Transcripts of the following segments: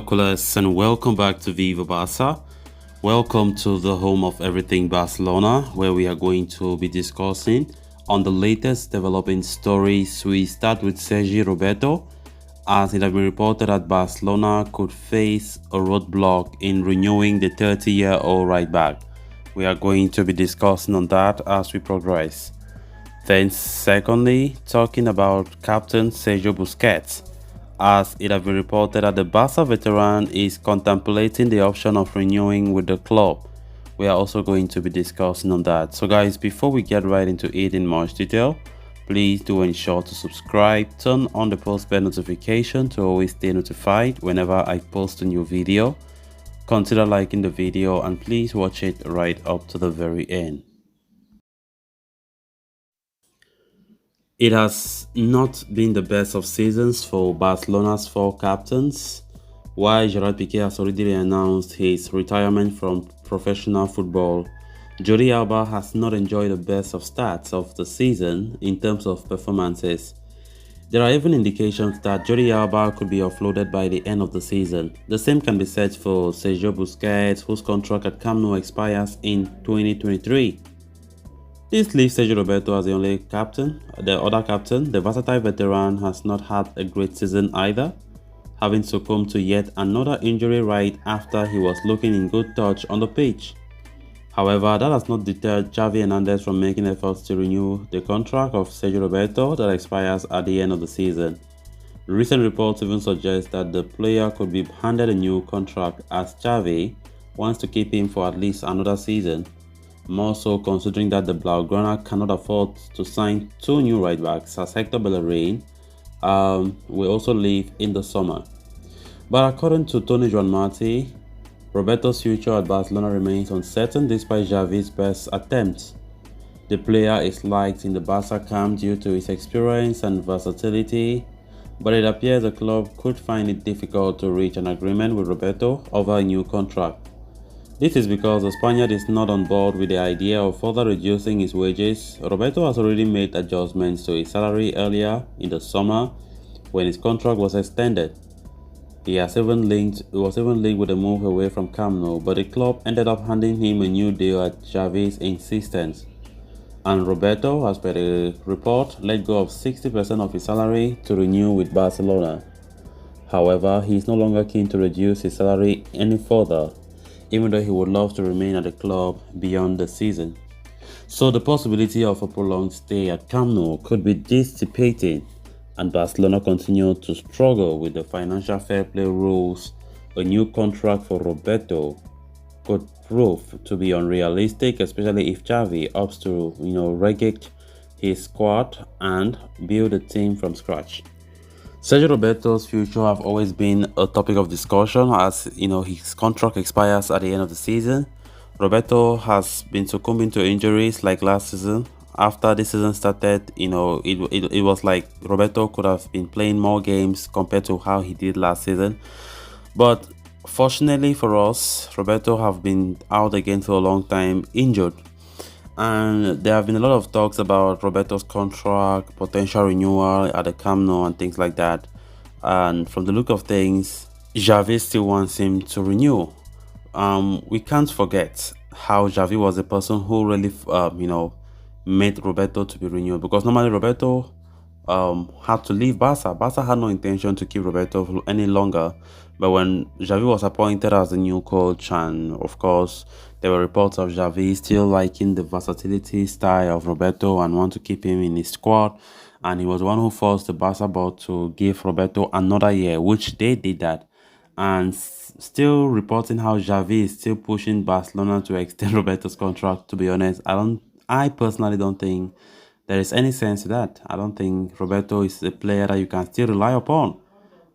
binoculars and welcome back to Viva Barca. Welcome to the home of everything Barcelona, where we are going to be discussing on the latest developing stories. We start with Roberto, as it has been reported that Barcelona could face a roadblock in renewing the 30-year-old right back. We are going to be discussing on that as we progress. Then secondly, talking about Captain Sergio Busquets, as it has been reported that the Barca veteran is contemplating the option of renewing with the club. We are also going to be discussing on that. So guys, before we get right into it in much detail, please do ensure to subscribe, turn on the post bell notification to always stay notified whenever I post a new video. Consider liking the video and please watch it right up to the very end. It has not been the best of seasons for Barcelona's four captains. While Gerard Piqué has already announced his retirement from professional football, Jordi Alba has not enjoyed the best of starts of the season in terms of performances. There are even indications that Jordi Alba could be offloaded by the end of the season. The same can be said for Sergio Busquets, whose contract at Camp Nou expires in 2023. This leaves Sergio Roberto as the only captain. The other captain, the versatile veteran, has not had a great season either, having succumbed to yet another injury right after he was looking in good touch on the pitch. However, that has not deterred Xavi Hernandez from making efforts to renew the contract of Sergio Roberto that expires at the end of the season. Recent reports even suggest that the player could be handed a new contract as Xavi wants to keep him for at least another season. More so considering that the Blaugrana cannot afford to sign two new right backs, as Hector Bellerin will also leave in the summer. But according to Tony Joan Marti, Roberto's future at Barcelona remains uncertain despite Xavi's best attempts. The player is liked in the Barca camp due to his experience and versatility, but it appears the club could find it difficult to reach an agreement with Roberto over a new contract. This is because the Spaniard is not on board with the idea of further reducing his wages. Roberto has already made adjustments to his salary earlier in the summer when his contract was extended. He was even linked with a move away from Camp Nou, but the club ended up handing him a new deal at Xavi's insistence. And Roberto, as per the report, let go of 60% of his salary to renew with Barcelona. However, he is no longer keen to reduce his salary any further, even though he would love to remain at the club beyond the season. So the possibility of a prolonged stay at Camp Nou could be dissipating, and Barcelona continue to struggle with the financial fair play rules. A new contract for Roberto could prove to be unrealistic, especially if Xavi opts to relegate his squad and build a team from scratch. Sergio Roberto's future have always been a topic of discussion, as his contract expires at the end of the season. Roberto has been succumbing to injuries like last season. After this season started, it was like Roberto could have been playing more games compared to how he did last season. But fortunately for us, Roberto have been out again for a long time, injured. And there have been a lot of talks about Roberto's contract, potential renewal at the Camp Nou and things like that. And from the look of things, Xavi still wants him to renew. We can't forget how Xavi was the person who really, made Roberto to be renewed. Because normally Roberto had to leave Barca. Barca had no intention to keep Roberto any longer. But when Xavi was appointed as the new coach, and of course there were reports of Xavi still liking the versatility style of Roberto and want to keep him in his squad, and he was the one who forced the Barca board to give Roberto another year, which they did that. And still reporting how Xavi is still pushing Barcelona to extend Roberto's contract. To be honest, I personally don't think there is any sense to that. I don't think Roberto is a player that you can still rely upon,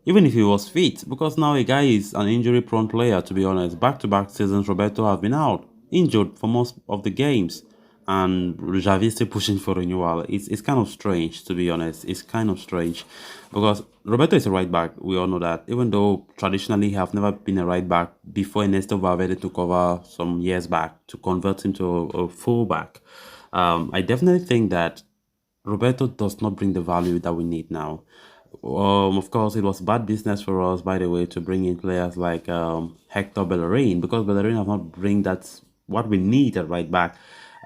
even if he was fit, because now a guy is an injury-prone player, to be honest. Back-to-back seasons, Roberto have been out, injured for most of the games, and Xavi is still pushing for renewal. It's kind of strange, to be honest. It's kind of strange, because Roberto is a right-back, we all know that, even though traditionally he have never been a right-back before Ernesto Valverde took over some years back to convert him to a full-back. I definitely think that Roberto does not bring the value that we need now. Of course, it was bad business for us, by the way, to bring in players like Hector Bellerin because Bellerin has not bring that what we need at right back.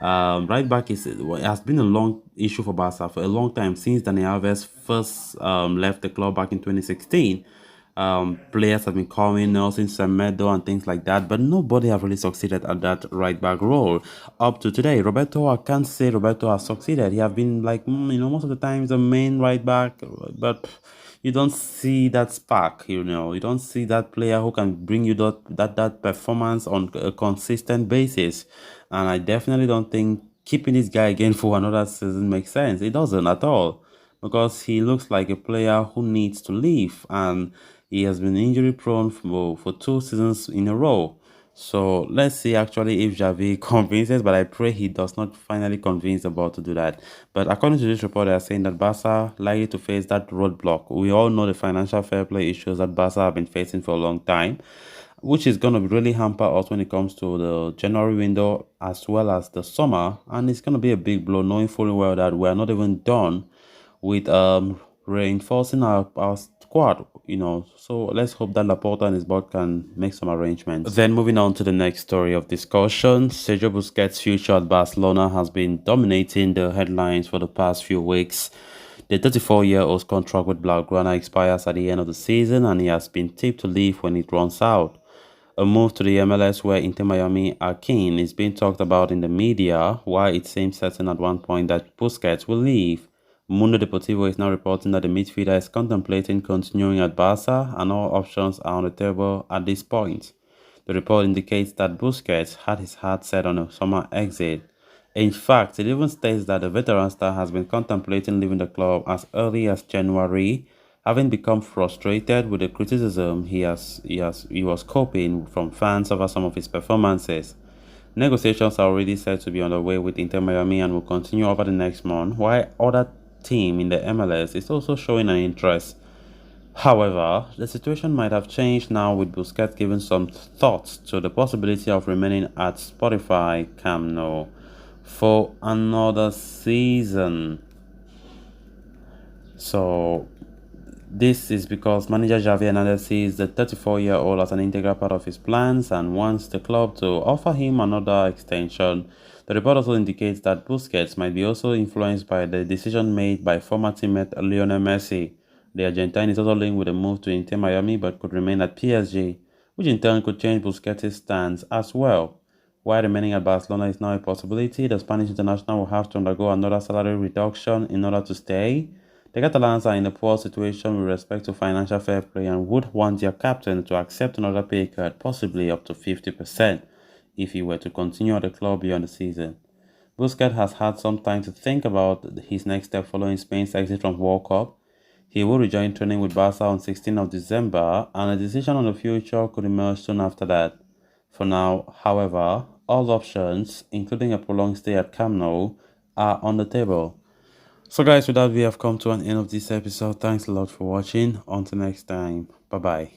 Right back is it has been a long issue for Barca for a long time since Dani Alves first left the club back in 2016. Players have been coming, Nelson Semedo and things like that, but nobody have really succeeded at that right back role up to today. Roberto, I can't say Roberto has succeeded. He have been like, most of the times the main right back, but you don't see that spark. You don't see that player who can bring you that performance on a consistent basis. And I definitely don't think keeping this guy again for another season makes sense. It doesn't at all because he looks like a player who needs to leave and he has been injury prone for 2 seasons in a row. So let's see actually if Javi convinces, but I pray he does not finally convince about to do that. But according to this report, they are saying that Barca likely to face that roadblock. We all know the financial fair play issues that Barca have been facing for a long time, which is going to really hamper us when it comes to the January window as well as the summer. And it's going to be a big blow, knowing fully well that we're not even done with reinforcing our squad, So let's hope that Laporta and his board can make some arrangements. Then moving on to the next story of discussion, Sergio Busquets' future at Barcelona has been dominating the headlines for the past few weeks. The 34-year-old's contract with Blaugrana expires at the end of the season and he has been tipped to leave when it runs out. A move to the MLS where Inter Miami are keen is being talked about in the media, while it seems certain at one point that Busquets will leave. Mundo Deportivo is now reporting that the midfielder is contemplating continuing at Barca and all options are on the table at this point. The report indicates that Busquets had his heart set on a summer exit. In fact, it even states that the veteran star has been contemplating leaving the club as early as January, having become frustrated with the criticism he was coping from fans over some of his performances. Negotiations are already said to be underway with Inter Miami and will continue over the next month, while other team in the MLS is also showing an interest. However, the situation might have changed now with Busquets giving some thoughts to the possibility of remaining at Spotify Camp Nou for another season. So this is because manager Javier Hernandez sees the 34-year-old as an integral part of his plans and wants the club to offer him another extension. The report also indicates that Busquets might be also influenced by the decision made by former teammate Lionel Messi. The Argentine is also linked with a move to Inter Miami but could remain at PSG, which in turn could change Busquets' stance as well. While remaining at Barcelona is now a possibility, the Spanish international will have to undergo another salary reduction in order to stay. The Catalans are in a poor situation with respect to financial fair play and would want their captain to accept another pay cut, possibly up to 50%, if he were to continue at the club beyond the season. Busquets has had some time to think about his next step following Spain's exit from World Cup. He will rejoin training with Barca on 16th of December, and a decision on the future could emerge soon after that. For now, however, all options, including a prolonged stay at Camp Nou, are on the table. So guys, with that we have come to an end of this episode. Thanks a lot for watching. Until next time, bye bye.